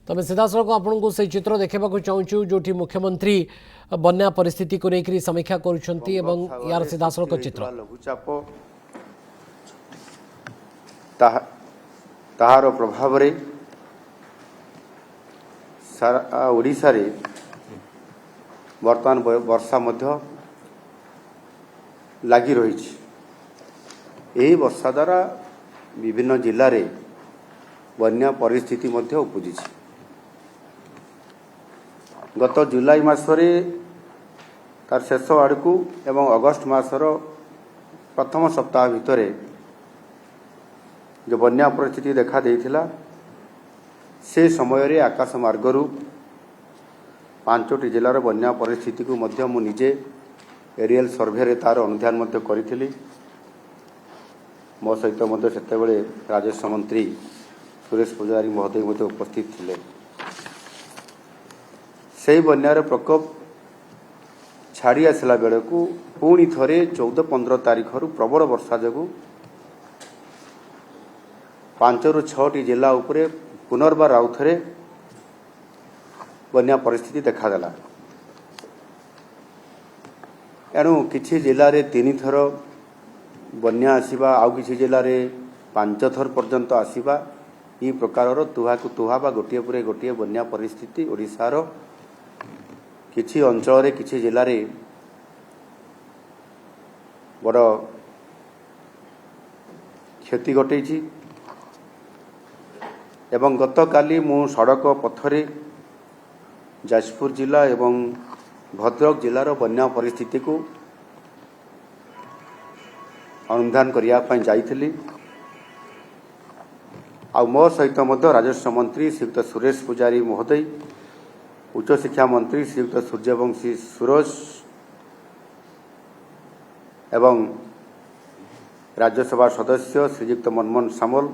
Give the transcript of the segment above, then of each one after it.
तबे सीधासलख आपको से चित्र देखा चाहूँ जो मुख्यमंत्री बन्या परिस्थिति को लेकर समीक्षा कर यार सीधासलख चित्र लघुचाप ताहार प्रभाव रे सारा ओडिशा रे वर्तमान वर्षा मध्य लगी रही वर्षा द्वारा विभिन्न जिले में बन्या परिस्थिति मध्य उपजी गत जुलाई मासरे तार शेष आड़कू एवं अगस्ट मासर प्रथम सप्ताह भितर जो बन्या परिस्थिति देखा देइथिला से समय रे आकाश मार्गरू 5टी जिलार बन्या परिस्थिति को मध्य मु निजे एरियल सर्वे रे तार अनुध्यान मध्य करिथिली। मो सहित मध्य सेतेबेले राजस्व मंत्री सुरेश पुजारी महोदय मध्य उपस्थित थिले। से बन्यार प्रकोप छाड़ी आसला बेले को पुणी थरे 14-15 तारीख प्रबल वर्षा जगू 5 ରୁ 6टी जिला उपरे पुनर्बार आउ थे बन्या परिस्थिति देखादेला। एणु किछि जिले में 3 थर बन्या आसीबा आउ किछि जिले में 5 थर पर्यंत आसीबा ई प्रकार तुहाकु तुहा बा गोटिए पुरे गोटिए बन्या परिस्थिति ओडिशार किछि अंचल रे किछि जिले में बड़ क्षति घटैछि। एवं गत काली मु सड़क पथरे जाजपुर जिला एवं भद्रक जिलार बन्या परिस्थिति को अनुधान करने जाइथिली। आ मो सहित मध्य राजस्व मंत्री श्रीयुक्त सुरेश पुजारी महोदय, उच्च शिक्षा मंत्री श्रीयुक्त सूर्यवंशी सुरेश एवं राज्यसभा सदस्य श्रीयुक्त मनमोहन सामल,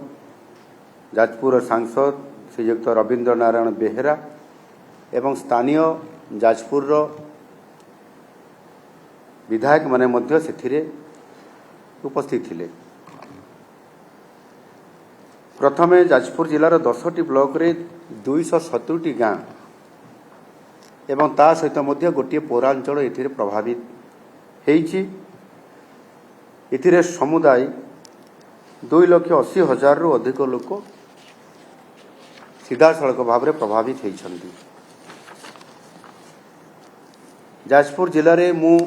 जाजपुर सांसद श्रीयुक्त रवींद्र नारायण बेहेरा एवं स्थानीय जाजपुर विधायक माने मध्य सेथिरे उपस्थित थिले। प्रथमे जाजपुर जिलार 10टी ब्लॉक रे 270टी गाँ एवं ता सहित मध्य गोटे पौरांचल एथिरे प्रभावित हेइछि। एथिरे समुदाय 2,80,000 रु अधिक लोक सीधा सड़क भाव में प्रभावित होइछन्ति। जाजपुर जिले में मु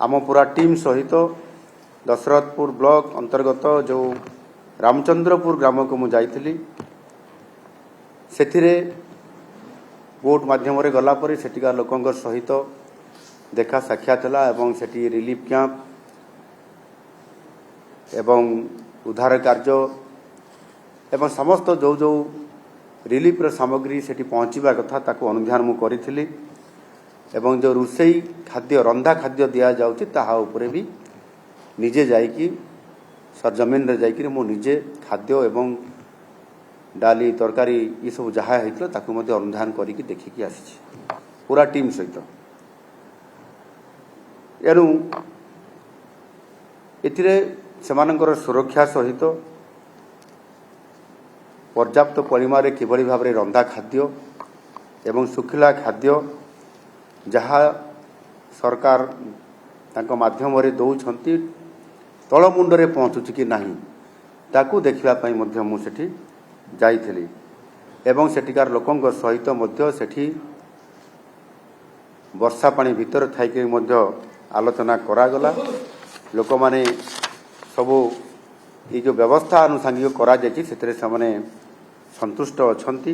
आम पूरा टीम सहित दशरथपुर ब्लॉक अंतर्गत जो रामचंद्रपुर ग्राम को मु जाइथिली। सेथिरे बोट माध्यम रे गला परे सेटिका लोकंकर सहित देखा साक्षात होला एवं सेठी रिलीफ कैंप एवं उद्धार कार्य एवं समस्त जो जो रिलीफ सामग्री सेठी पहुँचवा कथा ताको अनुध्यान मु करिथिली। एवं जो रुसई खाद्य रंधा खाद्य दिया जाउची ताहा उपरे भी निजे जाइकी सरजमीन रे जाइकी मु निजे खाद्य एवं डाली तरकारी ये सब जहा हेतलो ताको मध्ये अनुध्यान करिकी देखिकी आसीछि पूरा टीम सहित। एनु एथिरे सेमानकर सुरक्षा सहित पर्याप्त परिमाण रे किभଳି भाबरे रंधा खाद्य एवं सुखिला खाद्य जहा सरकार तांको माध्यम रे दउछंती तळ मुंड रे पहुंचुछि कि नाही ताकू देखिबा पई मध्ये मु सेठी जाइथिली। एवं सेठिकार लोकंक सहित मध्ये सेठी वर्षा पानी भीतर थाइके मध्ये आलोचना करागला। लोक माने सबु ये जो व्यवस्था अनुसांगिक करा जायछि सेतरे सामने संतुष्ट अछंती।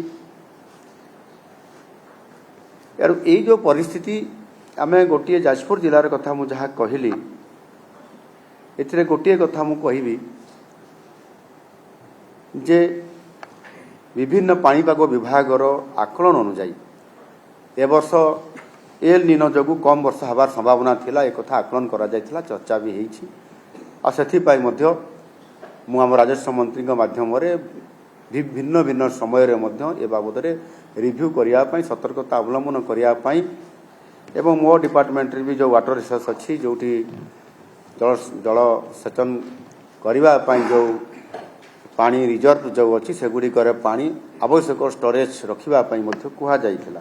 यार ये जो परिस्थिति आमे गोटिए जाजपुर जिलार कथा मु जहा कहली एथिरे गोटिए कथा मु कहिबी जे विभिन्न पाणीपाग विभागर आकलन अनुसार ए वर्ष एल निनो जगु कम वर्षा हबार संभावना थिला एक कथा आकलन करा जायथिला चर्चा भी हेछि। आ सेथि पाई मध्य मु आम राजस्व मंत्री माध्यम भिन्न भिन्न समय ए बाबद रिव्यू करने सतर्कता अवलंबन करने एवं मो डिपार्टमेंट भी जो वाटर रिसोर्स अच्छी जो जल सेचन करने जो पानी रिजर्व जो अच्छी सेगुड़िकर पानी आवश्यक स्टोरेज रखापी कहुला।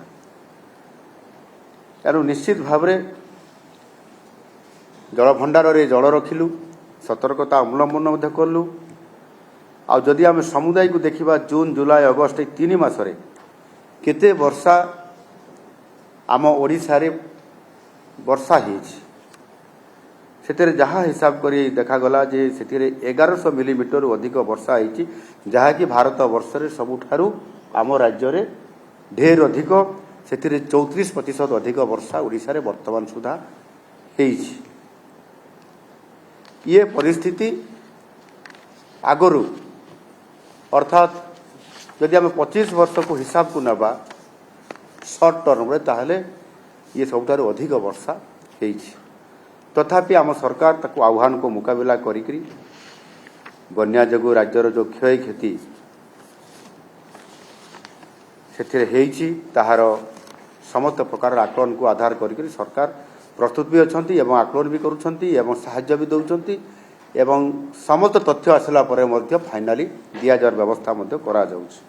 तेणु निश्चित भाव जल भंडार रे जल रखिलु, सतर्कता अवलंबन कलु। आदि आम समुदाय को देखा जून जुलाई अगस्ट 3 मासरे केते वर्षा आम ओडिशा रे वर्षा से जहाँ हिसाब कर देखागला जे से 1100 मिलीमीटर अधिक वर्षा होती, जहाँकि भारत वर्ष रे सबुठारु आम राज्य रे ढेर अधिक से 34% अधिक वर्षा ओडिशा रे वर्तमान सुधा होईछि। ये परिस्थिति आगरु अर्थात यदि आम 25 वर्ष को हिसाब को नबा सर्ट टर्म रे ताहले ये सबुठारु अधिक वर्षा होईछि। तथापि आम सरकार ताकू आह्वान को मुकाबला करी बन्या जगु राज्यर जो क्षय क्षति से ताहार समस्त प्रकार आकलन को आधार करी सरकार प्रस्तुत भी अछंती एवं आकलन भी करुछंती एवं सहायता भी दउछंती एवं समस्त तथ्य आसला परे मध्य फाइनाली दिया जार व्यवस्था मध्य करा जाउछ।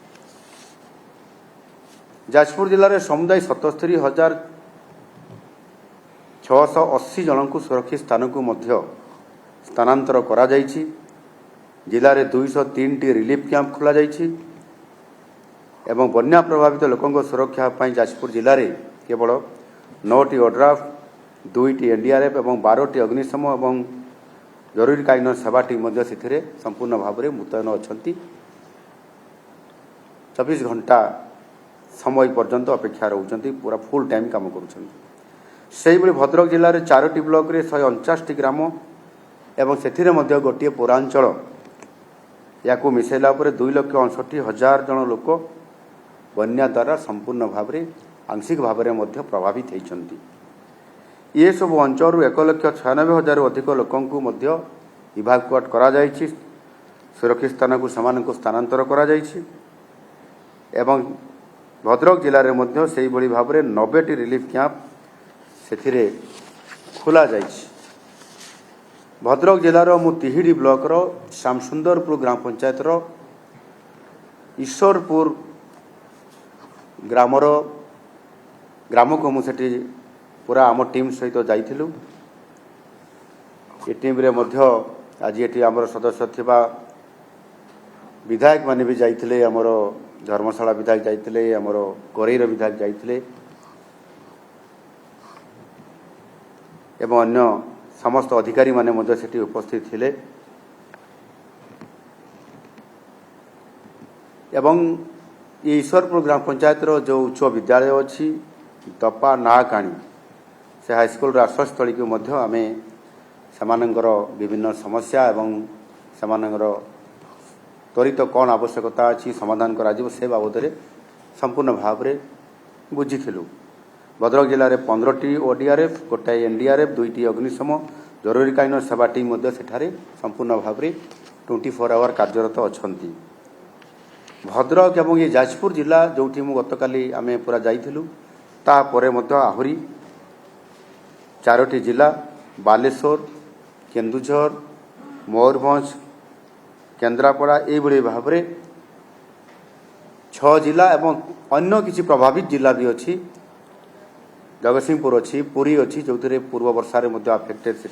जाजपुर जिले में समुदाय 77,680 जन को सुरक्षित स्थान को मध्य स्थानांतर करा जाइछि। जिले में 203 टी रिलीफ कैंप खोला जाइछि एवं बन्या प्रभावित लोकों सुरक्षा पाई जाजपुर जिले में केवल 9 टी ओड्राफ, 2 टी एनडीआरएफ एवं 12 टी अग्निशम एवं जरूरीकालीन सेवा टीम मध्य से संपूर्ण भाव में मुतयन अछंती। 24 घंटा समय पर्यंत अपेक्षा रहउछंती, पूरा फुल टाइम काम करुछंती। सेही भली भद्रक जिले में 4टी ब्लॉक रे 149 टी ग्राम एवं सेथिरे मध्य गोटे पौरांचल याकू मिसेला पर 2,69,000 जन लोक बन्या द्वारा संपूर्ण भाव में आंशिक भाव में प्रभावित होती। ये सब अंचल 1,96,000 अधिक लोकों मध्य इवाकुएट करा जाइछि। सुरक्षित स्थान को समान को स्थानांतर करा जाइछि एवं भद्रक जिले में मध्य सेही भली भाव में 90 टी रिलीफ कैंप से खोला जाइछि। भद्रक जिलार मु तिहिडी ब्लॉक रो श्यामसुंदरपुर ग्राम पंचायत रो ईश्वरपुर ग्राम को मुझे पूरा आम टीम सहित जाइथिलु। ये टीम रे मध्य आज ये आमर सदस्य थिबा विधायक माने भी जाइथिले, आमर धर्मशाला विधायक जाइथिले, आमर कोरेईर विधायक जाइथिले एवं अन्य समस्त अधिकारी माने मध्य सेठी उपस्थित थिले एवं ये ईश्वरपुर ग्राम पंचायत रो जो उच्च विद्यालय अच्छी दपा नाकाणी से हाईस्कल आश्रयस्थली को मध्य आमे सेमानंकर विभिन्न समस्या एवं सेमानंकर त्वरित कौन आवश्यकता अच्छी समाधान करा जिवो से बाबद में संपूर्ण भाव में बुझीलु। भद्रक जिले में 15 टी ओडीआरएफ, गोटाए एनडीआरएफ, 2 टी अग्निशम जरूरीकालीन सेवा टीम मध्य सेठारे संपूर्ण भाव में 24 आवर कार्यरत अछंती। भद्रक एवं ये जाजपुर जिला जो गतकाली आमे पूरा जाइथिलु ता परे मध्य आहुरी 4टी जिला बालेश्वर, केन्दुझर, मयूरभंज, केन्द्रापड़ा ये भाव में 6 जिला एवं अन्य किसी प्रभावित जिला भी अच्छी, जगतसिंहपुर अच्छी, पुरी अच्छी जो पूर्व वर्षा आफेक्टेड से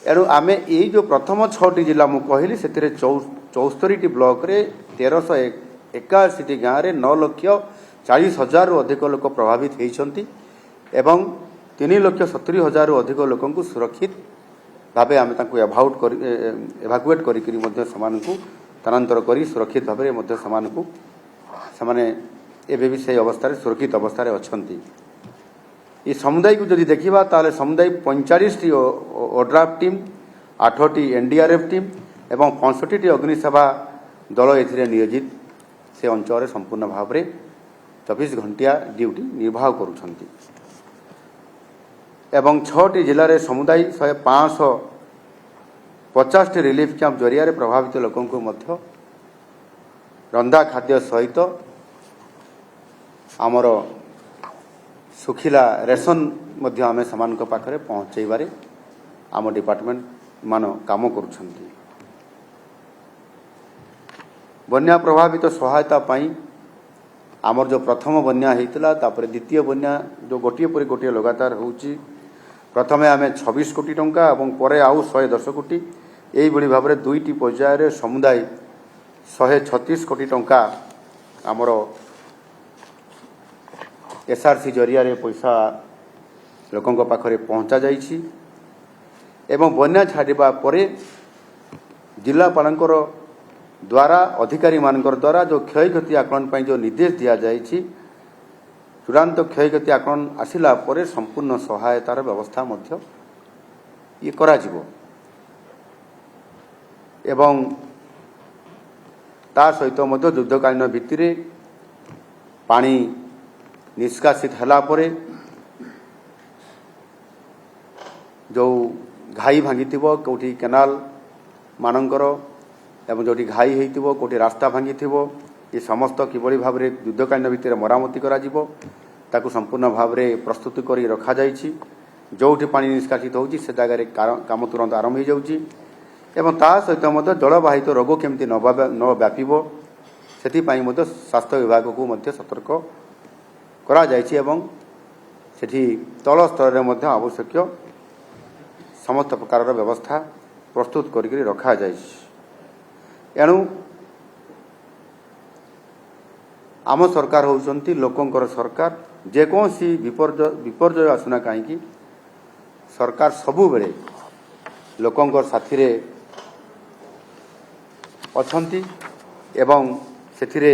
एणु आमे ये जो प्रथम 6टी जिला मु कहली से 74 टी ब्लॉक रे 1381 टी गाँव में 9,40,000 अधिक लोक प्रभावित होती एवं 3,70,000 अधिक लोक सुरक्षित भावे आमे तांको एभाकुएट करी स्थानांतर करी सुरक्षित भावे समाने एबे भी से अवस्था सुरक्षित अवस्था अछंती। ये समुदाय को जदि देखिबा ताले समुदाय 45 T ODRAF team, 8 T NDRF team एवं 65 टी अग्निसेवा दल एथिरे नियोजित से अंचल संपूर्ण भाव में 24 घंटिया ड्यूटी निर्वाह करुछंती एवं 6टी जिले में समुदाय 550 टी रिलीफ कैंप जरिया प्रभावित लोकों को मध्य रंधा खाद्य सहित आमर सुखिला रेशन मध्य आमे समान पाखरे पहुँचेबारे आम डिपार्टमेंट ମାନ କାମ କରୁଛନ୍ତି। ବନ୍ୟା ପ୍ରଭାବିତ ସହାୟତା ପାଇଁ ଆମର ଯେଉଁ ପ୍ରଥମ ବନ୍ୟା ହେଇଥିଲା ତାପରେ ଦ୍ୱିତୀୟ ବନ୍ୟା ଯେଉଁ ଗୋଟିଏ ପରେ ଗୋଟିଏ ଲଗାତାର ହେଉଛି, ପ୍ରଥମେ ଆମେ 26 କୋଟି ଟଙ୍କା ଏବଂ ପରେ ଆଉ 110 କୋଟି, ଏଇଭଳି ଭାବରେ ଦୁଇଟି ପର୍ଯ୍ୟାୟରେ ସମୁଦାୟ 136 କୋଟି ଟଙ୍କା ଆମର SRC ଜରିଆରେ ପଇସା ଲୋକଙ୍କ ପାଖରେ ପହଞ୍ଚା ଯାଇଛି ଏବଂ ବନ୍ୟା ଛାଡ଼ିବା ପରେ ଜିଲ୍ଲାପାଳଙ୍କର ଦ୍ୱାରା ଅଧିକାରୀମାନଙ୍କର ଦ୍ୱାରା ଯେଉଁ କ୍ଷୟକ୍ଷତି ଆକଳନ ପାଇଁ ଯେଉଁ ନିର୍ଦ୍ଦେଶ ଦିଆଯାଇଛି, ଚୂଡ଼ାନ୍ତ କ୍ଷୟକ୍ଷତି ଆକଳନ ଆସିଲା ପରେ ସମ୍ପୂର୍ଣ୍ଣ ସହାୟତାର ବ୍ୟବସ୍ଥା ମଧ୍ୟ କରାଯିବ ଏବଂ ତା ସହିତ ମଧ୍ୟ ଯୁଦ୍ଧକାଳୀନ ଭିତ୍ତିରେ ପାଣି ନିଷ୍କାସିତ ହେଲା ପରେ ଯେଉଁ ଘାଇ ଭାଙ୍ଗିଥିବ, କେଉଁଠି କେନାଲ ମାନଙ୍କର ଏବଂ ଯେଉଁଠି ଘାଇ ହୋଇଥିବ, କେଉଁଠି ରାସ୍ତା ଭାଙ୍ଗିଥିବ, ଏ ସମସ୍ତ କିଭଳି ଭାବରେ ଯୁଦ୍ଧକାଳୀନ ଭିତ୍ତିରେ ମରାମତି କରାଯିବ ତାକୁ ସମ୍ପୂର୍ଣ୍ଣ ଭାବରେ ପ୍ରସ୍ତୁତି କରି ରଖାଯାଇଛି। ଯେଉଁଠି ପାଣି ନିଷ୍କାସିତ ହେଉଛି ସେ ଜାଗାରେ କାମ ତୁରନ୍ତ ଆରମ୍ଭ ହୋଇଯାଉଛି ଏବଂ ତା ସହିତ ମଧ୍ୟ ଜଳବାହିତ ରୋଗ କେମିତି ନ ବ୍ୟାପିବ ସେଥିପାଇଁ ମଧ୍ୟ ସ୍ୱାସ୍ଥ୍ୟ ବିଭାଗକୁ ମଧ୍ୟ ସତର୍କ କରାଯାଇଛି ଏବଂ ସେଠି ତଳ ସ୍ତରରେ ମଧ୍ୟ ଆବଶ୍ୟକୀୟ ସମସ୍ତ ପ୍ରକାରର ବ୍ୟବସ୍ଥା ପ୍ରସ୍ତୁତ କରିକି ରଖାଯାଇଛି। ଏଣୁ ଆମ ସରକାର ହେଉଛନ୍ତି ଲୋକଙ୍କର ସରକାର। ଯେକୌଣସି ବିପର୍ଯ୍ୟୟ ଆସୁନା କାହିଁକି ସରକାର ସବୁବେଳେ ଲୋକଙ୍କର ସାଥିରେ ଅଛନ୍ତି ଏବଂ ସେଥିରେ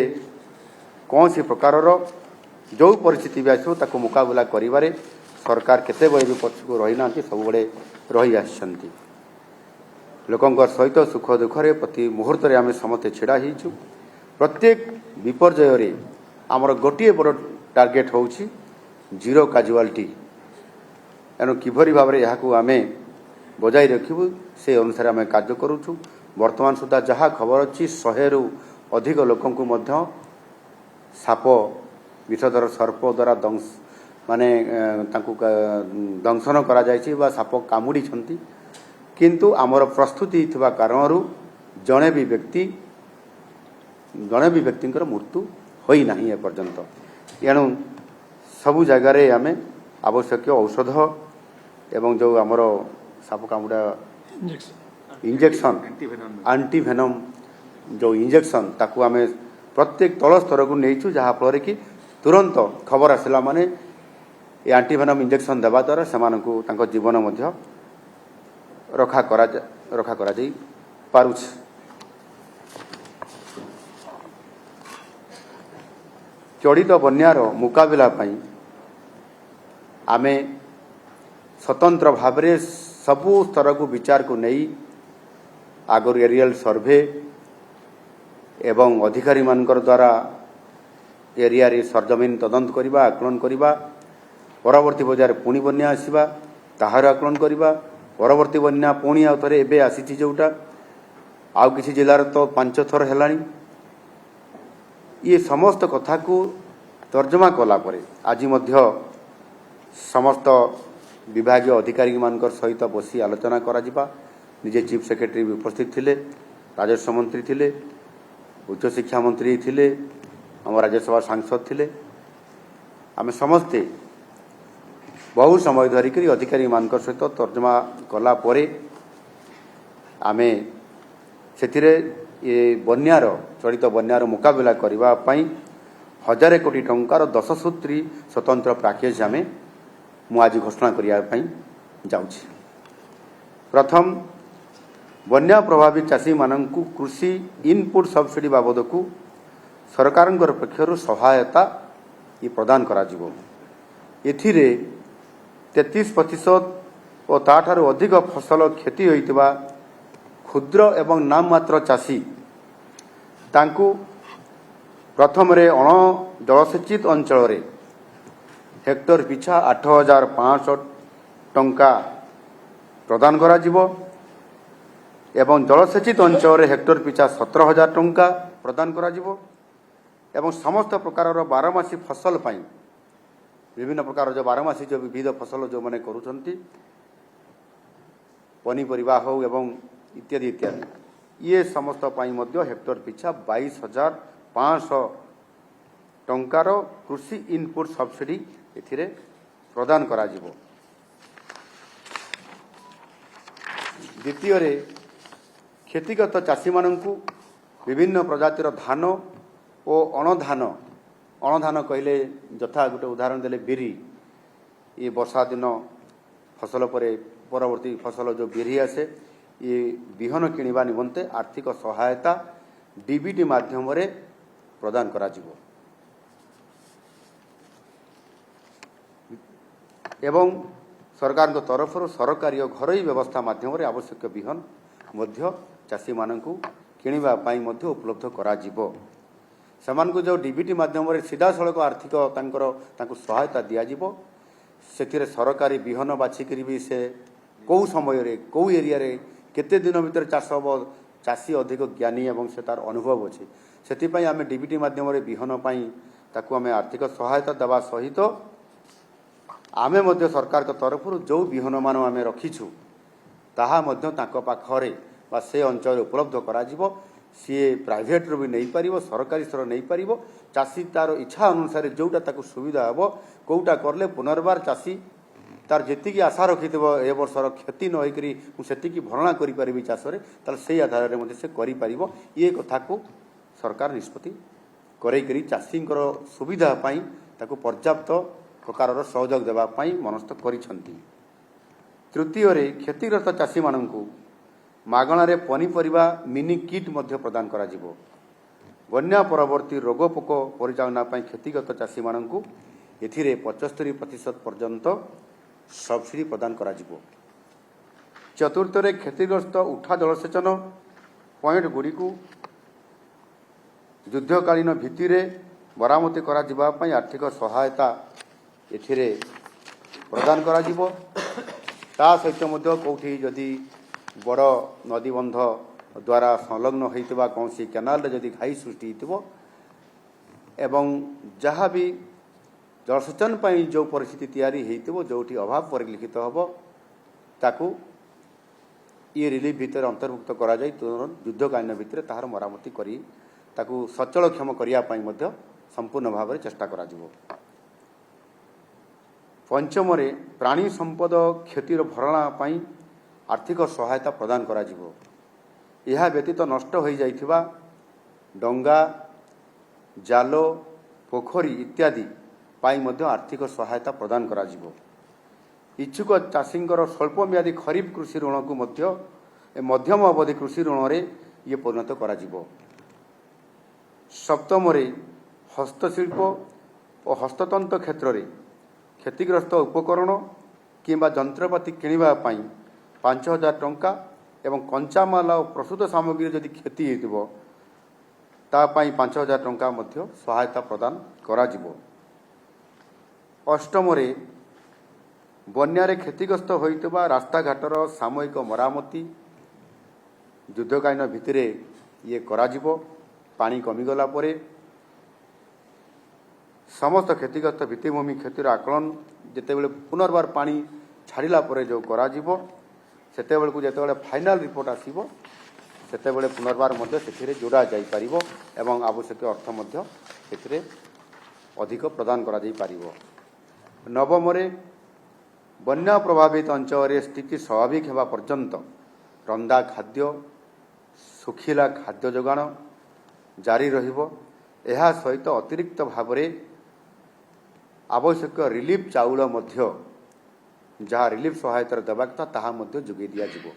କୌଣସି ପ୍ରକାରର ଯେଉଁ ପରିସ୍ଥିତି ବି ଆସିବ ତାକୁ ମୁକାବିଲା କରିବାରେ ସରକାର କେତେବେଳେ ବି ପଛକୁ ରହିନାହାନ୍ତି, ସବୁବେଳେ ରହି ଆସିଛନ୍ତି। ଲୋକଙ୍କର ସହିତ ସୁଖ ଦୁଃଖରେ ପ୍ରତି ମୁହୂର୍ତ୍ତରେ ଆମେ ସମସ୍ତେ ଛିଡ଼ା ହେଇଛୁ। ପ୍ରତ୍ୟେକ ବିପର୍ଯ୍ୟୟରେ ଆମର ଗୋଟିଏ ବଡ଼ ଟାର୍ଗେଟ୍ ହେଉଛି ଜିରୋ କାଜୁଆଲିଟି। ଏଣୁ କିଭଳି ଭାବରେ ଏହାକୁ ଆମେ ବଜାଇ ରଖିବୁ ସେ ଅନୁସାରେ ଆମେ କାର୍ଯ୍ୟ କରୁଛୁ। ବର୍ତ୍ତମାନ ସୁଦ୍ଧା ଯାହା ଖବର ଅଛି 100ରୁ ଅଧିକ ଲୋକଙ୍କୁ ମଧ୍ୟ ସାପ ବିଷଧର ସର୍ପ ଦ୍ୱାରା ତାଙ୍କୁ ଦଂଶନ କରାଯାଇଛି ବା ସାପ କାମୁଡ଼ିଛନ୍ତି, କିନ୍ତୁ ଆମର ପ୍ରସ୍ତୁତି ଥିବା କାରଣରୁ ଜଣେ ବି ବ୍ୟକ୍ତିଙ୍କର ମୃତ୍ୟୁ ହୋଇନାହିଁ ଏପର୍ଯ୍ୟନ୍ତ। ଏଣୁ ସବୁ ଜାଗାରେ ଆମେ ଆବଶ୍ୟକୀୟ ଔଷଧ ଏବଂ ଯେଉଁ ଆମର ସାପ କାମୁଡ଼ା ଇଞ୍ଜେକ୍ସନ୍ ଆଣ୍ଟିଭେନମ୍ ଯେଉଁ ଇଞ୍ଜେକ୍ସନ୍ ତାକୁ ଆମେ ପ୍ରତ୍ୟେକ ତଳ ସ୍ତରକୁ ନେଇଛୁ, ଯାହାଫଳରେ କି ତୁରନ୍ତ ଖବର ଆସିଲା ମାନେ ଏ ଆଣ୍ଟିଭେନମ୍ ଇଞ୍ଜେକ୍ସନ୍ ଦେବା ଦ୍ୱାରା ସେମାନଙ୍କୁ ତାଙ୍କ ଜୀବନ ମଧ୍ୟ ରକ୍ଷା କରାଯାଇ ପାରୁଛି। ଚଳିତ ବନ୍ୟାର ମୁକାବିଲା ପାଇଁ ଆମେ ସ୍ୱତନ୍ତ୍ର ଭାବରେ ସବୁ ସ୍ତରକୁ ବିଚାରକୁ ନେଇ ଆଗରୁ ଏରିଆଲ ସର୍ଭେ ଏବଂ ଅଧିକାରୀମାନଙ୍କର ଦ୍ୱାରା ଏରିଆରେ ସରଜମିନ ତଦନ୍ତ କରିବା, ଆକଳନ କରିବା, ପରବର୍ତ୍ତୀ ପର୍ଯ୍ୟାୟରେ ପୁଣି ବନ୍ୟା ଆସିବା ତାହାର ଆକଳନ କରିବା, ପରବର୍ତ୍ତୀ ବନ୍ୟା ପୁଣି ଆଉ ଥରେ ଏବେ ଆସିଛି ଯେଉଁଟା ଆଉ କିଛି ଜିଲ୍ଲାର ତ 5 ଥର ହେଲାଣି। ଇଏ ସମସ୍ତ କଥାକୁ ତର୍ଜମା କଲା ପରେ ଆଜି ମଧ୍ୟ ସମସ୍ତ ବିଭାଗୀୟ ଅଧିକାରୀମାନଙ୍କର ସହିତ ବସି ଆଲୋଚନା କରାଯିବା। ନିଜେ ଚିଫ୍ ସେକ୍ରେଟାରୀ ବି ଉପସ୍ଥିତ ଥିଲେ, ରାଜସ୍ୱ ମନ୍ତ୍ରୀ ଥିଲେ, ଉଚ୍ଚଶିକ୍ଷା ମନ୍ତ୍ରୀ ଥିଲେ, ଆମ ରାଜ୍ୟସଭା ସାଂସଦ ଥିଲେ। ଆମେ ସମସ୍ତେ ବହୁ ସମୟ ଧରିକି ଅଧିକାରୀମାନଙ୍କ ସହିତ ତର୍ଜମା କଲା ପରେ ଆମେ ସେଥିରେ ଚଳିତ ବନ୍ୟାର ମୁକାବିଲା କରିବା ପାଇଁ 1000 କୋଟି ଟଙ୍କାର 10 ସୂତ୍ରୀ ସ୍ୱତନ୍ତ୍ର ପ୍ୟାକେଜ ମୁଁ ଆଜି ଘୋଷଣା କରିବା ପାଇଁ ଯାଉଛି। ପ୍ରଥମ, ବନ୍ୟା ପ୍ରଭାବିତ ଚାଷୀମାନଙ୍କୁ କୃଷି ଇନପୁଟ୍ ସବସିଡି ବାବଦକୁ ସରକାରଙ୍କର ପକ୍ଷରୁ ସହାୟତା ପ୍ରଦାନ କରାଯିବ। ଏଥିରେ 33% ଓ ତାଠାରୁ ଅଧିକ ଫସଲ କ୍ଷତି ହୋଇଥିବା କ୍ଷୁଦ୍ର ଏବଂ ନାମମାତ୍ର ଚାଷୀ ତାଙ୍କୁ ପ୍ରଥମରେ ଅଣ ଜଳସେଚିତ ଅଞ୍ଚଳରେ ହେକ୍ଟର ପିଛା 8500 ଟଙ୍କା ପ୍ରଦାନ କରାଯିବ ଏବଂ ଜଳସେଚିତ ଅଞ୍ଚଳରେ ହେକ୍ଟର ପିଛା 17000 ଟଙ୍କା ପ୍ରଦାନ କରାଯିବ ଏବଂ ସମସ୍ତ ପ୍ରକାରର ବାରମାସୀ ଫସଲ ପାଇଁ ବିଭିନ୍ନ ପ୍ରକାର ଯେଉଁ ବାରମାସୀ ଯେଉଁ ବିବିଧ ଫସଲ ଯେଉଁମାନେ କରୁଛନ୍ତି पनीपरिबा हो एवं इत्यादि इत्यादि ये समस्त पाई मध्य हेक्टर पिछा 22,500 टंकार कृषि इनपुट सब्सिडी एथिरे प्रदान करा जिवो। द्वितीय क्षतिगत चाषी मानू विभिन्न प्रजातिर धान और अणधान कहले यथा गोटे उदाहरण देले बिरी ये वर्षा दिन फसल परवर्ती फसल जो बिरी आसे ये बिहन किणवा निमंते आर्थिक सहायता डीबीटी माध्यम रे प्रदान करा जिवो। एवं सरकार तरफ सरकारी और घरोई व्यवस्था माध्यम रे आवश्यक बिहन मध्य चाषी मानू किणवा पाई मध्य उपलब्ध करा जिवो। सेमानकु जो डीबीटी माध्यम रे सीधा सड़क आर्थिक तांको सहायता दिया जिवो। सेथिरे सरकारी बिहन बाछिकरी भी से कौ समय रे कौ एरिया रे केते दिन भीतर चाष हम चाषी अधिक ज्ञानी एवं से तार अनुभव अच्छे से आम डीबीटी माध्यम रे बिहन पाई ताकू आम आर्थिक सहायता देवा सहित आमे मध्य सरकार के तरफ जो बिहन मान आम रखीछु ताहा मध्य तांको पाखरे बा से अंचल उपलब्ध करा जिवो। सी प्राइवेट रो भी नहीं पारिबो सरकारी स्तर नहीं पारिबो चाषी तार इच्छा अनुसार जोटा ताकू सुविधा हेबो कोउटा करले पुनर्बार चाषी तार जेतिकी आशा रखिथिबो ए वर्षर क्षति न होइकरी सेतिकी भरणा करि परिबी चाषरे तार सेही आधार रे मते से करि परिबो। ये कथा को सरकार निष्पत्ति करैकरी चाषींकर सुविधा पाई ताकू पर्याप्त प्रकारर सहयोग देबा पाई मनस्थ करिसंती। तृतीय रे क्षतिग्रस्त चाषी माननकू मागणारे पनीपरिबा मिनी किट मध्य प्रदान करा जिवो। बन्या परवर्ती रोग पोक परिचालना पाई क्षतिगत चाषी माननकू एथिरे 75% पर्यंत सब्सिडी प्रदान करा जिवो। चतुर्थ रे क्षतिग्रस्त उठा जलसेचन पॉइंट गुडी को युद्धकालीन भित्तिरे मरामती करा जिबा पाई आर्थिक सहायता एथिरे प्रदान करा जिवो। ता सहित मध्य कोठी जदि बड़ नदीबंध द्वारा संलग्न होइतबा कौनसी केनाल रे जदि घाई सृष्टि होइतबो एवं जहाँ भी जलसेचन पाई जो परिस्थिति तैयारी होइतबो जोठी अभाव परिलक्षित हबो ताकू ये रिलीफ भितर अंतर्भुक्त करा जाय तुरंत युद्धकालीन भितर ताहार मरामती करी ताकू सचलक्षम करिया पाई मध्य संपूर्ण भाव में चेष्टा करा जिवो। पंचम रे प्राणी संपद क्षतिर भरणा पाई आर्थिक सहायता प्रदान करा जिवो। यह व्यतीत नष्ट हो जाइथिबा डंगा जालो पोखरी इत्यादि पाई मध्य आर्थिक सहायता प्रदान करा जिवो। इच्छुक चाषींकर स्वल्प म्यादी खरीफ कृषि ऋण को मध्यम अवधि कृषि ऋण रे ये परिणत करा जिवो। सप्तम रे हस्तशिल्प और हस्ततंत्र क्षेत्र रे क्षतिग्रस्त उपकरण किंबा जंत्रपाति किणवा पाई 5,000 टंका एवं कंचामाल और प्रस्तुत सामग्री जदि क्षति होइतिबो ता पाई 5,000 टंका मध्य सहायता प्रदान करा जिवो। अष्टम रे बन्यारे क्षतिग्रस्त होइतिबा रास्ता घाटर सामूहिक मरामती युद्धकालीन भित्तिरे ये करा जिवो। पानी कमिगला परे समस्त क्षतिग्रस्त भित्तिभूमि क्षतिर आकलन जेतेबेले पुनर्बार पानी छाड़िला परे जो करा जिवो सेतेबेले को जेतेबेले फाइनल रिपोर्ट आसीबो सेतेबेले पुनर्बार मध्य सेथिरे जोड़ा जाई परिबो एवं आवश्यक अर्थ मध्य सेथिरे अधिक प्रदान करा जाई परिबो। नवम रे बन्या प्रभावित अंचल स्थिति स्वाभाविक हेबा पर्यंत रंदा खाद्य सुखिला खाद्य जोगाण जारी रहिबो। एहा सहित अतिरिक्त भावरे आवश्यक रिलीफ चाउल मध्य जहाँ रिलीफ सहायता देवा कथा ताहा मध्य जोगै दिया जिवो।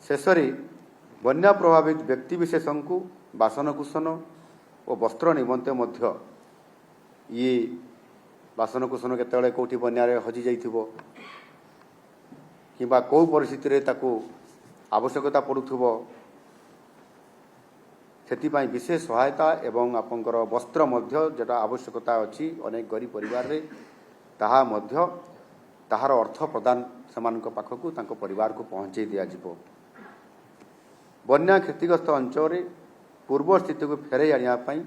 शेषरे बन्या प्रभावित व्यक्ति विशेषଙ୍କୁ बासनकुसन और वस्त्र निमंते मध्य ये बासनकुसन केतेबेले कोठी बन्यारे हजि जाइथिबो किंबा को परिस्थिति रे ताकू आवश्यकता पड़ुथबो सेतिपाई विशेष सहायता एवं आपंकर वस्त्र मध्य जेटा आवश्यकता अच्छी अनेक गरीब परिवार रे ताहा मध्य ताहार अर्थ प्रदान सेमानक पाखकू तांको परिवार को पहुँचे दिया जिवो। बन्या क्षतिग्रस्त अंचल पूर्व स्थिति को फेरई आनिया पाई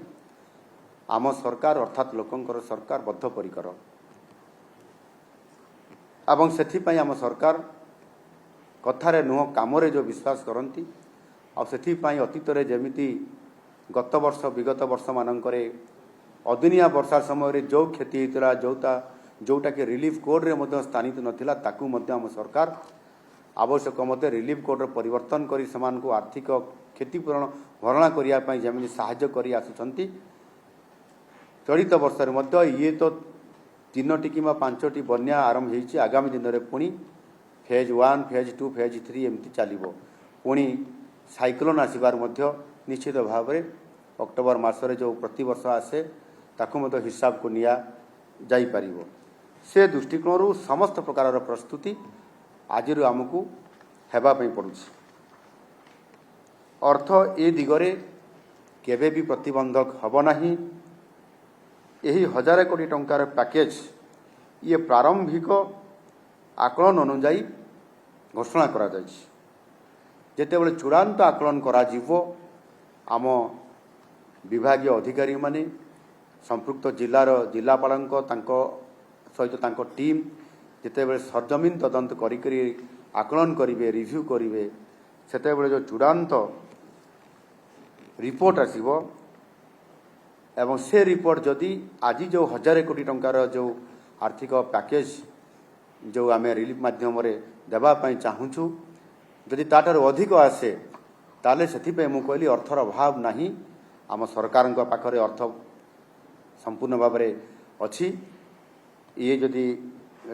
आम सरकार अर्थात लोकंकर सरकार बद्धपरिकर। ଏବଂ ସେଥିପାଇଁ ଆମ ସରକାର କଥାରେ ନୁହଁ କାମରେ ଯେଉଁ ବିଶ୍ୱାସ କରନ୍ତି ଆଉ ସେଥିପାଇଁ ଅତୀତରେ ଯେମିତି ଗତ ବର୍ଷ ବିଗତ ବର୍ଷମାନଙ୍କରେ ଅଦିନିଆ ବର୍ଷା ସମୟରେ ଯେଉଁ କ୍ଷତି ହୋଇଥିଲା ଯେଉଁଟାକି ରିଲିଫ୍ କୋଡ଼୍ରେ ମଧ୍ୟ ସ୍ଥାନିତ ନଥିଲା ତାକୁ ମଧ୍ୟ ଆମ ସରକାର ଆବଶ୍ୟକ ମତେ ରିଲିଫ୍ କୋଡ଼୍ର ପରିବର୍ତ୍ତନ କରି ସେମାନଙ୍କୁ ଆର୍ଥିକ କ୍ଷତିପୂରଣ ଭରଣା କରିବା ପାଇଁ ଯେମିତି ସାହାଯ୍ୟ କରି ଆସୁଛନ୍ତି ଚଳିତ ବର୍ଷରେ ମଧ୍ୟ ଇଏ ତ 3ଟି କିମ୍ବା 5ଟି ବନ୍ୟା ଆରମ୍ଭ ହୋଇଛି ଆଗାମୀ ଦିନରେ ପୁଣି ଫେଜ୍ 1 ଫେଜ୍ 2 ଫେଜ୍ 3 ଏମିତି ଚାଲିବ ପୁଣି ସାଇକ୍ଲୋନ୍ ଆସିବାର ମଧ୍ୟ ନିଶ୍ଚିତ ଭାବରେ ଅକ୍ଟୋବର ମାସରେ ଯେଉଁ ପ୍ରତିବର୍ଷ ଆସେ ତାକୁ ମଧ୍ୟ ହିସାବକୁ ନିଆଯାଇପାରିବ ସେ ଦୃଷ୍ଟିକୋଣରୁ ସମସ୍ତ ପ୍ରକାରର ପ୍ରସ୍ତୁତି ଆଜିରୁ ଆମକୁ ହେବା ପାଇଁ ପଡ଼ୁଛି ଅର୍ଥ ଏ ଦିଗରେ କେବେ ବି ପ୍ରତିବନ୍ଧକ ହେବ ନାହିଁ ଏହି 1000 କୋଟି ଟଙ୍କାର ପ୍ୟାକେଜ ଇଏ ପ୍ରାରମ୍ଭିକ ଆକଳନ ଅନୁଯାୟୀ ଘୋଷଣା କରାଯାଇଛି ଯେତେବେଳେ ଚୂଡ଼ାନ୍ତ ଆକଳନ କରାଯିବ ଆମ ବିଭାଗୀୟ ଅଧିକାରୀମାନେ ସମ୍ପୃକ୍ତ ଜିଲ୍ଲାପାଳଙ୍କ ତାଙ୍କ ସହିତ ତାଙ୍କ ଟିମ୍ ଯେତେବେଳେ ସରଜମିନ ତଦନ୍ତ କରିକରି ଆକଳନ କରିବେ ରିଭ୍ୟୁ କରିବେ ସେତେବେଳେ ଯେଉଁ ଚୂଡ଼ାନ୍ତ ରିପୋର୍ଟ ଆସିବ ଏବଂ ସେ ରିପୋର୍ଟ ଯଦି ଆଜି ଯେଉଁ 1000 କୋଟି ଟଙ୍କାର ଯେଉଁ ଆର୍ଥିକ ପ୍ୟାକେଜ ଯେଉଁ ଆମେ ରିଲିଫ୍ ମାଧ୍ୟମରେ ଦେବା ପାଇଁ ଚାହୁଁଛୁ ଯଦି ତାଠାରୁ ଅଧିକ ଆସେ ତାହେଲେ ସେଥିପାଇଁ ମୁଁ କହିଲି ଅର୍ଥର ଅଭାବ ନାହିଁ ଆମ ସରକାରଙ୍କ ପାଖରେ ଅର୍ଥ ସମ୍ପୂର୍ଣ୍ଣ ଭାବରେ ଅଛି ଇଏ ଯଦି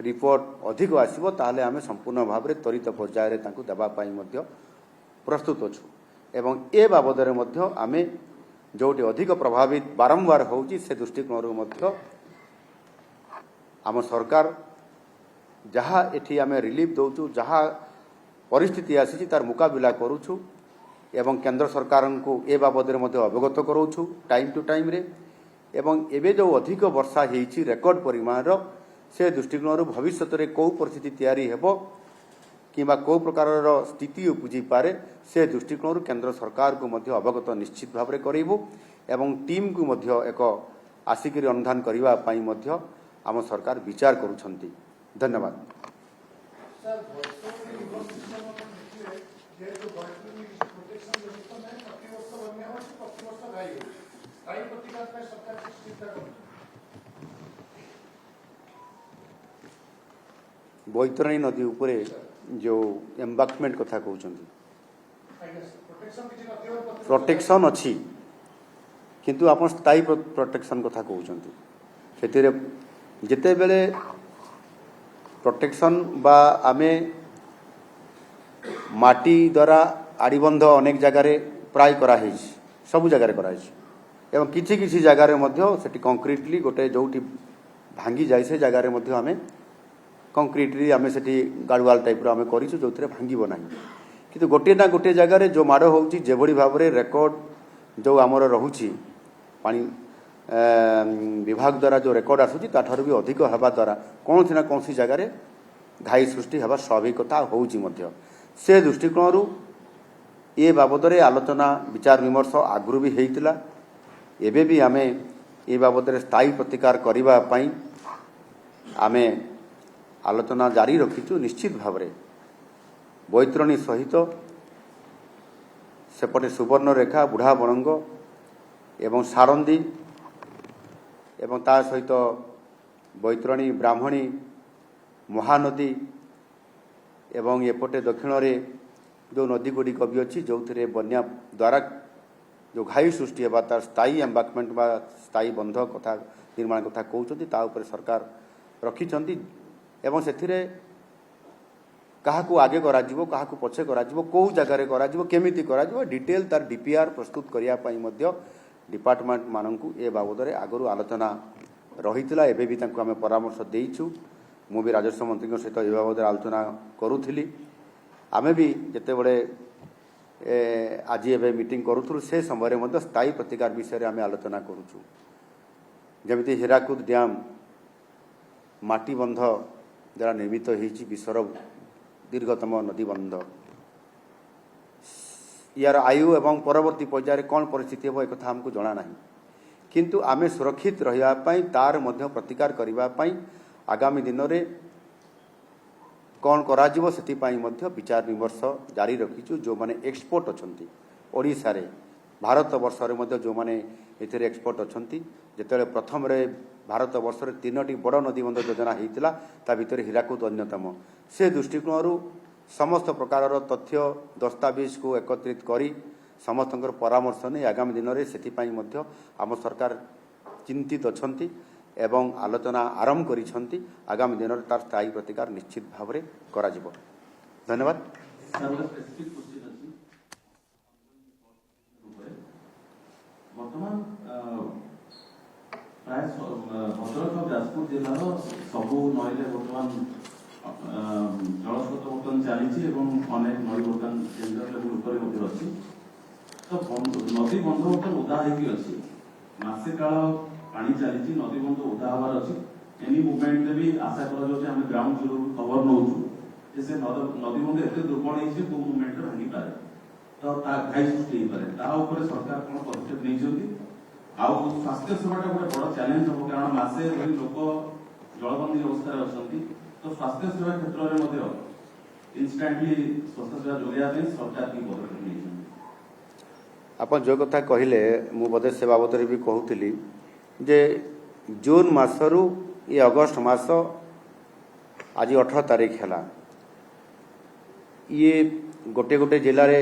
ରିପୋର୍ଟ ଅଧିକ ଆସିବ ତାହେଲେ ଆମେ ସମ୍ପୂର୍ଣ୍ଣ ଭାବରେ ତ୍ୱରିତ ପର୍ଯ୍ୟାୟରେ ତାଙ୍କୁ ଦେବା ପାଇଁ ମଧ୍ୟ ପ୍ରସ୍ତୁତ ଅଛୁ ଏବଂ ଏ ବାବଦରେ ମଧ୍ୟ ଆମେ ଯେଉଁଠି ଅଧିକ ପ୍ରଭାବିତ ବାରମ୍ବାର ହେଉଛି ସେ ଦୃଷ୍ଟିକୋଣରୁ ମଧ୍ୟ ଆମ ସରକାର ଯାହା ଏଠି ଆମେ ରିଲିଫ୍ ଦେଉଛୁ ଯାହା ପରିସ୍ଥିତି ଆସିଛି ତାର ମୁକାବିଲା କରୁଛୁ ଏବଂ କେନ୍ଦ୍ର ସରକାରଙ୍କୁ ଏ ବାବଦରେ ମଧ୍ୟ ଅବଗତ କରାଉଛୁ ଟାଇମ୍ ଟୁ ଟାଇମ୍ରେ ଏବଂ ଏବେ ଯେଉଁ ଅଧିକ ବର୍ଷା ହେଇଛି ରେକର୍ଡ ପରିମାଣର ସେ ଦୃଷ୍ଟିକୋଣରୁ ଭବିଷ୍ୟତରେ କେଉଁ ପରିସ୍ଥିତି ତିଆରି ହେବ କିମ୍ବା କେଉଁ ପ୍ରକାରର ସ୍ଥିତି ଉପୁଜିପାରେ ସେ ଦୃଷ୍ଟିକୋଣରୁ କେନ୍ଦ୍ର ସରକାରକୁ ମଧ୍ୟ ଅବଗତ ନିଶ୍ଚିତ ଭାବରେ କରାଇବୁ ଏବଂ ଟିମ୍କୁ ମଧ୍ୟ ଏକ ଆସିକରି ଅନୁଧ୍ୟାନ କରିବା ପାଇଁ ମଧ୍ୟ ଆମ ସରକାର ବିଚାର କରୁଛନ୍ତି ଧନ୍ୟବାଦ ବୈତରଣୀ ନଦୀ ଉପରେ ଯେଉଁ ଏମ୍ବାଙ୍କମେଣ୍ଟ କଥା କହୁଛନ୍ତି ପ୍ରୋଟେକ୍ସନ୍ ଅଛି କିନ୍ତୁ ଆପଣ ସ୍ଥାୟୀ ପ୍ରୋଟେକ୍ସନ୍ କଥା କହୁଛନ୍ତି ସେଥିରେ ଯେତେବେଳେ ପ୍ରୋଟେକ୍ସନ୍ ବା ଆମେ ମାଟି ଦ୍ୱାରା ଆଡ଼ିବନ୍ଧ ଅନେକ ଜାଗାରେ ପ୍ରାୟ କରାହେଇଛି ସବୁ ଜାଗାରେ କରାହେଇଛି ଏବଂ କିଛି କିଛି ଜାଗାରେ ମଧ୍ୟ ସେଠି କଂକ୍ରିଟଲି ଗୋଟେ ଯେଉଁଠି ଭାଙ୍ଗି ଯାଏ ସେ ଜାଗାରେ ମଧ୍ୟ ଆମେ କଂକ୍ରିଟଲି ଆମେ ସେଠି ଗାଡ଼ୁଆଲ ଟାଇପ୍ର ଆମେ କରିଛୁ ଯେଉଁଥିରେ ଭାଙ୍ଗିବ ନାହିଁ କିନ୍ତୁ ଗୋଟିଏ ନା ଗୋଟିଏ ଜାଗାରେ ଯେଉଁ ମାଡ଼ ହେଉଛି ଯେଭଳି ଭାବରେ ରେକର୍ଡ ଯେଉଁ ଆମର ରହୁଛି ପାଣି ବିଭାଗ ଦ୍ୱାରା ଯେଉଁ ରେକର୍ଡ ଆସୁଛି ତାଠାରୁ ବି ଅଧିକ ହେବା ଦ୍ୱାରା କୌଣସି ନା କୌଣସି ଜାଗାରେ ଘାଇ ସୃଷ୍ଟି ହେବା ସ୍ୱାଭାବିକତା ହେଉଛି ମଧ୍ୟ ସେ ଦୃଷ୍ଟିକୋଣରୁ ଏ ବାବଦରେ ଆଲୋଚନା ବିଚାର ବିମର୍ଶ ଆଗରୁ ବି ହେଇଥିଲା ଏବେ ବି ଆମେ ଏ ବାବଦରେ ସ୍ଥାୟୀ ପ୍ରତିକାର କରିବା ପାଇଁ ଆମେ ଆଲୋଚନା ଜାରି ରଖିଛୁ ନିଶ୍ଚିତ ଭାବରେ ବୈତରଣୀ ସହିତ ସେପଟେ ସୁବର୍ଣ୍ଣରେଖା ବୁଢ଼ାବଳଙ୍ଗ ଏବଂ ସାରନ୍ଦୀ ଏବଂ ତା ସହିତ ବୈତରଣୀ ବ୍ରାହ୍ମଣୀ ମହାନଦୀ ଏବଂ ଏପଟେ ଦକ୍ଷିଣରେ ଯେଉଁ ନଦୀଗୁଡ଼ିକ ବି ଅଛି ଯେଉଁଥିରେ ବନ୍ୟା ଦ୍ୱାରା ଯେଉଁ ଘାଇ ସୃଷ୍ଟି ହେବା ତାର ସ୍ଥାୟୀ ଏମ୍ବାଙ୍କମେଣ୍ଟ ବା ସ୍ଥାୟୀ ବନ୍ଧ କଥା ନିର୍ମାଣ କଥା କହୁଛନ୍ତି ତା ଉପରେ ସରକାର ରଖିଛନ୍ତି ଏବଂ ସେଥିରେ କାହାକୁ ଆଗେ କରାଯିବ କାହାକୁ ପଛେ କରାଯିବ କେଉଁ ଜାଗାରେ କରାଯିବ କେମିତି କରାଯିବ ଡିଟେଲ୍ ତାର DPR ପ୍ରସ୍ତୁତ କରିବା ପାଇଁ ମଧ୍ୟ ଡିପାର୍ଟମେଣ୍ଟମାନଙ୍କୁ ଏ ବାବଦରେ ଆଗରୁ ଆଲୋଚନା ରହିଥିଲା ଏବେ ବି ତାଙ୍କୁ ଆମେ ପରାମର୍ଶ ଦେଇଛୁ ମୁଁ ବି ରାଜସ୍ୱ ମନ୍ତ୍ରୀଙ୍କ ସହିତ ଏ ବାବଦରେ ଆଲୋଚନା କରୁଥିଲି ଆମେ ବି ଯେତେବେଳେ ଆଜି ଏବେ ମିଟିଂ କରୁଥିଲୁ ସେ ସମୟରେ ମଧ୍ୟ ସ୍ଥାୟୀ ପ୍ରତିକାର ବିଷୟରେ ଆମେ ଆଲୋଚନା କରୁଛୁ ଯେମିତି ହୀରାକୁଦ ଡ୍ୟାମ୍ ମାଟି ବନ୍ଧ ଦ୍ୱାରା ନିର୍ମିତ ହୋଇଛି ବିଶ୍ୱର ଦୀର୍ଘତମ ନଦୀ ବନ୍ଧ ইয়ার আয়ু এবং পরবর্তী পর্যায়ে কোন পরিস্থিতি হব একথা আমাকে জনা ନାହିଁ কিন্তু ଆମେ ସୁରକ୍ଷିତ ରହିବା ପାଇଁ ତାର ମଧ୍ୟ ପ୍ରତିକାର କରିବା ପାଇଁ ଆଗାମୀ ଦିନରେ କ'ଣ କରାଯିବ ସେଥିପାଇଁ ମଧ୍ୟ ବିଚାର ବିମର୍ଶ ଜାରି ରଖିଛୁ। ଯେଉଁମାନେ ଏକ୍ସପର୍ଟ ଅଛନ୍ତି ଓଡ଼ିଶାରେ ଭାରତବର୍ଷରେ ମଧ୍ୟ ଯେଉଁମାନେ ଏଥିରେ ଏକ୍ସପର୍ଟ ଅଛନ୍ତି, ଯେତେବେଳେ ପ୍ରଥମରେ ଭାରତବର୍ଷରେ 3ଟି ବଡ଼ ନଦୀବନ୍ଧ ଯୋଜନା ହୋଇଥିଲା, ତା ଭିତରେ ହୀରାକୁଦ ଅନ୍ୟତମ। ସେ ଦୃଷ୍ଟିକୋଣରୁ ସମସ୍ତ ପ୍ରକାରର ତଥ୍ୟ ଦସ୍ତାବିଜକୁ ଏକତ୍ରିତ କରି ସମସ୍ତଙ୍କର ପରାମର୍ଶ ନେଇ ଆଗାମୀ ଦିନରେ ସେଥିପାଇଁ ମଧ୍ୟ ଆମ ସରକାର ଚିନ୍ତିତ ଅଛନ୍ତି ଏବଂ ଆଲୋଚନା ଆରମ୍ଭ କରିଛନ୍ତି। ଆଗାମୀ ଦିନରେ ତାର ସ୍ଥାୟୀ ପ୍ରତିକାର ନିଶ୍ଚିତ ଭାବରେ କରାଯିବ। ଧନ୍ୟବାଦ। ବର୍ତ୍ତମାନ ପ୍ରାୟ ଭଦ୍ରକ ଆଉ ଯାଜପୁର ଜିଲ୍ଲାର ସବୁ ନଈରେ ବର୍ତ୍ତମାନ ଜଳସ୍ରୋତ ବର୍ତ୍ତମାନ ଚାଲିଛି ଏବଂ ଅନେକ ନଈ ବର୍ତ୍ତମାନ କେନ୍ଦ୍ର ଲେବୁଲ ଉପରେ ମଧ୍ୟ ଅଛି। ତ ନଦୀ ବନ୍ଧ ବର୍ତ୍ତମାନ ଓଦା ହେଇକି ଅଛି, ମାସେ କାଳ ପାଣି ଚାଲିଛି, ନଦୀ ବନ୍ଧ ଓଦା ହବାର ଅଛି। ଏନି ମୁଭମେଣ୍ଟରେ ବି ଆଶା କରାଯାଉଛି, ଆମେ ଗ୍ରାଉଣ୍ଡ ଜିରୋରୁ ଖବର ନେଉଛୁ ଯେ ସେ ନଦୀ ବନ୍ଧ ଏତେ ଦୁର୍ବଳ ହେଇଛି କୋଉ ମୁଭମେଣ୍ଟରେ ଭାଙ୍ଗିପାରେ, ତ ତା ଘାଇ ସୃଷ୍ଟି ହେଇପାରେ। ତା ଉପରେ ସରକାର କ'ଣ ପଦକ୍ଷେପ ନେଇଛନ୍ତି? ଆଉ ସ୍ୱାସ୍ଥ୍ୟ ସେବାଟା ଗୋଟେ ବଡ଼ ଚ୍ୟାଲେଞ୍ଜ ହବ, କାରଣ ମାସେ ଧରି ଲୋକ ଜଳବନ୍ଦୀ ଅବସ୍ଥାରେ ଅଛନ୍ତି। ତ ସ୍ୱାସ୍ଥ୍ୟ ସେବା କ୍ଷେତ୍ରରେ ମଧ୍ୟ ଇନଷ୍ଟାଣ୍ଟଲି ସ୍ୱାସ୍ଥ୍ୟ ସେବା ଯୋଗାଇବା ପାଇଁ ସରକାର କି ପଦକ୍ଷେପ ନେଇଛନ୍ତି? ଆପଣ ଯେଉଁ କଥା କହିଲେ ମୁଁ ବୋଧେ ସେ ବାବଦରେ ବି କହୁଥିଲି ଯେ ଜୁନ୍ ମାସରୁ ଏ ଅଗଷ୍ଟ ମାସ ଆଜି 18 ତାରିଖ ହେଲା, ଇଏ ଗୋଟେ ଗୋଟେ ଜିଲ୍ଲାରେ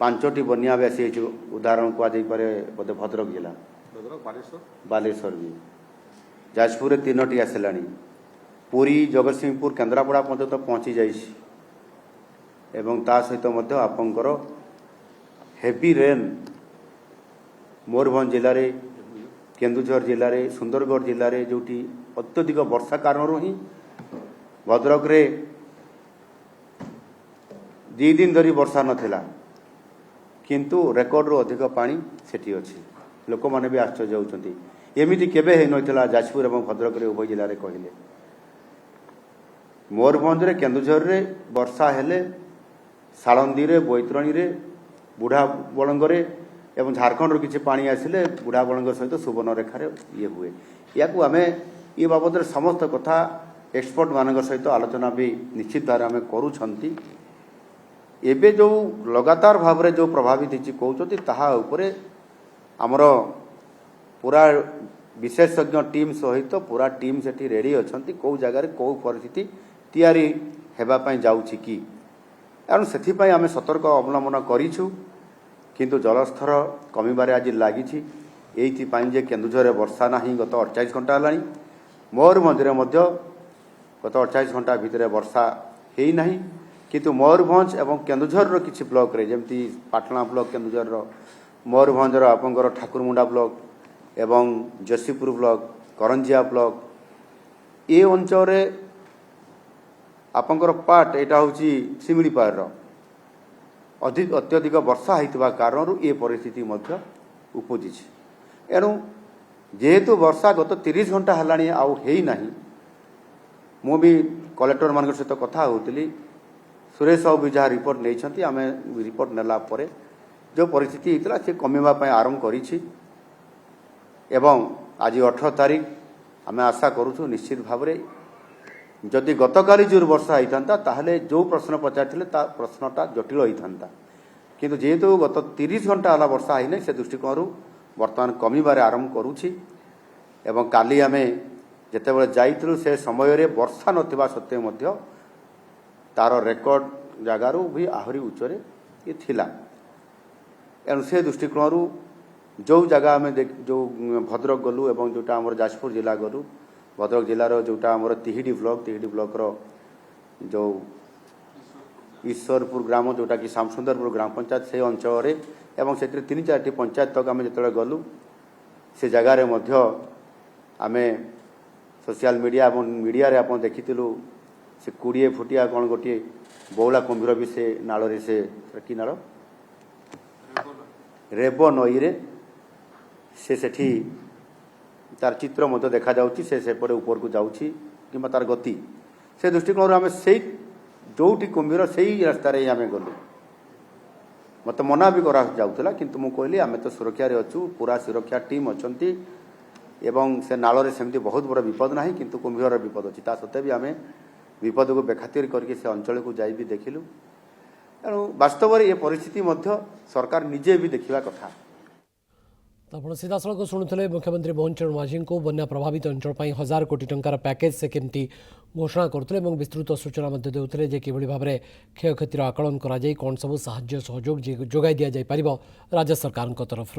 5ଟି ବନ୍ୟା ବି ଆସିଯାଇଛି। ଉଦାହରଣ କୁହାଯାଇପାରେ ବୋଧେ ଭଦ୍ରକ ଜିଲ୍ଲା, ବାଲେଶ୍ୱର ବି, ଯାଜପୁରରେ 3ଟି ଆସିଲାଣି, ପୁରୀ ଜଗତସିଂହପୁର କେନ୍ଦ୍ରାପଡ଼ା ପର୍ଯ୍ୟନ୍ତ ପହଞ୍ଚି ଯାଇଛି ଏବଂ ତା ସହିତ ମଧ୍ୟ ଆପଣଙ୍କର ହେଭି ରେନ୍ ମୟୂରଭଞ୍ଜ ଜିଲ୍ଲାରେ, କେନ୍ଦୁଝର ଜିଲ୍ଲାରେ, ସୁନ୍ଦରଗଡ଼ ଜିଲ୍ଲାରେ ଯେଉଁଠି ଅତ୍ୟଧିକ ବର୍ଷା କାରଣରୁ ହିଁ ଭଦ୍ରକରେ 2 ଦିନ ଧରି ବର୍ଷା ନଥିଲା, କିନ୍ତୁ ରେକର୍ଡରୁ ଅଧିକ ପାଣି ସେଠି ଅଛି। ଲୋକମାନେ ବି ଆଶ୍ଚର୍ଯ୍ୟ ହେଉଛନ୍ତି, ଏମିତି କେବେ ହେଇନଥିଲା ଯାଜପୁର ଏବଂ ଭଦ୍ରକରେ ଉଭୟ ଜିଲ୍ଲାରେ କହିଲେ। ମୟୂରଭଞ୍ଜରେ କେନ୍ଦୁଝରରେ ବର୍ଷା ହେଲେ ସାଳନ୍ଦୀରେ, ବୈତରଣୀରେ, ବୁଢ଼ା ବଳଙ୍ଗରେ ଏବଂ ଝାଡ଼ଖଣ୍ଡରୁ କିଛି ପାଣି ଆସିଲେ ବୁଢ଼ା ବଳଙ୍ଗ ସହିତ ସୁବର୍ଣ୍ଣରେଖାରେ ଇଏ ହୁଏ। ଏହାକୁ ଆମେ ଏ ବାବଦରେ ସମସ୍ତ କଥା ଏକ୍ସପର୍ଟମାନଙ୍କ ସହିତ ଆଲୋଚନା ବି ନିଶ୍ଚିତ ଭାବରେ ଆମେ କରୁଛନ୍ତି। ଏବେ ଯେଉଁ ଲଗାତାର ଭାବରେ ଯେଉଁ ପ୍ରଭାବିତ ହେଇଛି କହୁଛନ୍ତି, ତାହା ଉପରେ ଆମର ପୁରା ବିଶେଷଜ୍ଞ ଟିମ୍ ସହିତ ପୁରା ଟିମ୍ ସେଠି ରେଡ଼ି ଅଛନ୍ତି, କେଉଁ ଜାଗାରେ କେଉଁ ପରିସ୍ଥିତି ତିଆରି ହେବା ପାଇଁ ଯାଉଛି କି। ତେଣୁ ସେଥିପାଇଁ ଆମେ ସତର୍କ ଅବଲମ୍ବନ କରିଛୁ, କିନ୍ତୁ ଜଳସ୍ତର କମିବାରେ ଆଜି ଲାଗିଛି। ଏଇଥିପାଇଁ ଯେ କେନ୍ଦୁଝରରେ ବର୍ଷା ନାହିଁ ଗତ 48 ଘଣ୍ଟା ହେଲାଣି, ମୟୂରଭଞ୍ଜରେ ମଧ୍ୟ ଗତ 48 ଘଣ୍ଟା ଭିତରେ ବର୍ଷା ହେଇନାହିଁ। କିନ୍ତୁ ମୟୂରଭଞ୍ଜ ଏବଂ କେନ୍ଦୁଝରର କିଛି ବ୍ଲକରେ, ଯେମିତି ପାଟଣା ବ୍ଲକ କେନ୍ଦୁଝରର, ମୟୂରଭଞ୍ଜର ଆପଣଙ୍କର ଠାକୁରମୁଣ୍ଡା ବ୍ଲକ ଏବଂ ଯଶୀପୁର ବ୍ଲକ, କରଞ୍ଜିଆ ବ୍ଲକ, ଏ ଅଞ୍ଚଳରେ ଆପଣଙ୍କର ପାଟ ଏଇଟା ହେଉଛି ଶିମିଳିପାଳର ଅତ୍ୟଧିକ ବର୍ଷା ହୋଇଥିବା କାରଣରୁ ଏ ପରିସ୍ଥିତି ମଧ୍ୟ ଉପୁଜିଛି। ଏଣୁ ଯେହେତୁ ବର୍ଷା ଗତ 30 ଘଣ୍ଟା ହେଲାଣି ଆଉ ହେଇନାହିଁ, ମୁଁ ବି କଲେକ୍ଟରମାନଙ୍କ ସହିତ କଥା ହେଉଥିଲି, ସୁରେଶ ବାବୁ ବି ଯାହା ରିପୋର୍ଟ ନେଇଛନ୍ତି, ଆମେ ରିପୋର୍ଟ ନେଲା ପରେ ଯେଉଁ ପରିସ୍ଥିତି ହେଇଥିଲା ସେ କମିବା ପାଇଁ ଆରମ୍ଭ କରିଛି ଏବଂ ଆଜି 18 ତାରିଖ ଆମେ ଆଶା କରୁଛୁ ନିଶ୍ଚିତ ଭାବରେ। ଯଦି ଗତକାଲି ଜୋର ବର୍ଷା ହେଇଥାନ୍ତା ତାହେଲେ ଯେଉଁ ପ୍ରଶ୍ନ ପଚାରିଥିଲେ ତା ପ୍ରଶ୍ନଟା ଜଟିଳ ହେଇଥାନ୍ତା, କିନ୍ତୁ ଯେହେତୁ ଗତ 30 ଘଣ୍ଟା ହେଲା ବର୍ଷା ହେଇନାହିଁ, ସେ ଦୃଷ୍ଟିକୋଣରୁ ବର୍ତ୍ତମାନ କମିବାରେ ଆରମ୍ଭ କରୁଛି। ଏବଂ କାଲି ଆମେ ଯେତେବେଳେ ଯାଇଥିଲୁ ସେ ସମୟରେ ବର୍ଷା ନଥିବା ସତ୍ତ୍ୱେ ମଧ୍ୟ ତାର ରେକର୍ଡ ଜାଗାରୁ ବି ଆହୁରି ଉଚ୍ଚରେ ଇଏ ଥିଲା। ଏଣୁ ସେ ଦୃଷ୍ଟିକୋଣରୁ ଯେଉଁ ଜାଗା ଆମେ ଯେଉଁ ଭଦ୍ରକ ଗଲୁ ଏବଂ ଯେଉଁଟା ଆମର ଯାଜପୁର ଜିଲ୍ଲା ଗଲୁ, ଭଦ୍ରକ ଜିଲ୍ଲାର ଯେଉଁଟା ଆମର ତିହିଡ଼ି ବ୍ଲକର ଯେଉଁ ଈଶ୍ୱରପୁର ଗ୍ରାମ, ଯେଉଁଟାକି ଶ୍ୟାମସୁନ୍ଦରପୁର ଗ୍ରାମ ପଞ୍ଚାୟତ, ସେହି ଅଞ୍ଚଳରେ ଏବଂ ସେଥିରେ 3-4ଟି ପଞ୍ଚାୟତ ତକ ଆମେ ଯେତେବେଳେ ଗଲୁ, ସେ ଜାଗାରେ ମଧ୍ୟ ଆମେ ସୋସିଆଲ ମିଡ଼ିଆ ଏବଂ ମିଡ଼ିଆରେ ଆପଣ ଦେଖିଥିଲୁ, ସେ 20 ଫୁଟିଆ କ'ଣ ଗୋଟିଏ ବଉଳା କୁମ୍ଭୀର ବି ସେ ନାଳରେ, ସେ କି ନାଳ, ରେବ ନଈରେ ସେ ସେଠି ତାର ଚିତ୍ର ମଧ୍ୟ ଦେଖାଯାଉଛି, ସେ ସେପଟେ ଉପରକୁ ଯାଉଛି କିମ୍ବା ତାର ଗତି। ସେ ଦୃଷ୍ଟିକୋଣରୁ ଆମେ ସେଇ ଯେଉଁଠି କୁମ୍ଭୀର ସେଇ ରାସ୍ତାରେ ହିଁ ଆମେ ଗଲୁ। ମୋତେ ମନା ବି କରାଯାଉଥିଲା, କିନ୍ତୁ ମୁଁ କହିଲି ଆମେ ତ ସୁରକ୍ଷାରେ ଅଛୁ, ପୁରା ସୁରକ୍ଷା ଟିମ୍ ଅଛନ୍ତି ଏବଂ ସେ ନାଳରେ ସେମିତି ବହୁତ ବଡ଼ ବିପଦ ନାହିଁ, କିନ୍ତୁ କୁମ୍ଭୀରର ବିପଦ ଅଛି। ତା ସତ୍ତ୍ୱେ ବି ଆମେ विपद को बेखातिर करके से अंचल को जाई भी देखिलु तेणु वास्तव में ये परिस्थिति मध्य सरकार निजे भी देखा कथा। तो आप सीधासख शुणुले मुख्यमंत्री मोहन चरण माझी को बन्या प्रभावित अंचल 1000 कोटी टंकार पैकेज से केमती घोषणा करते विस्तृत सूचना देते कि भाव में क्षयक्षतिर आकलन कौन सब साहाय्य सहयोग जोगाई दि जापर राज्य सरकार तरफ।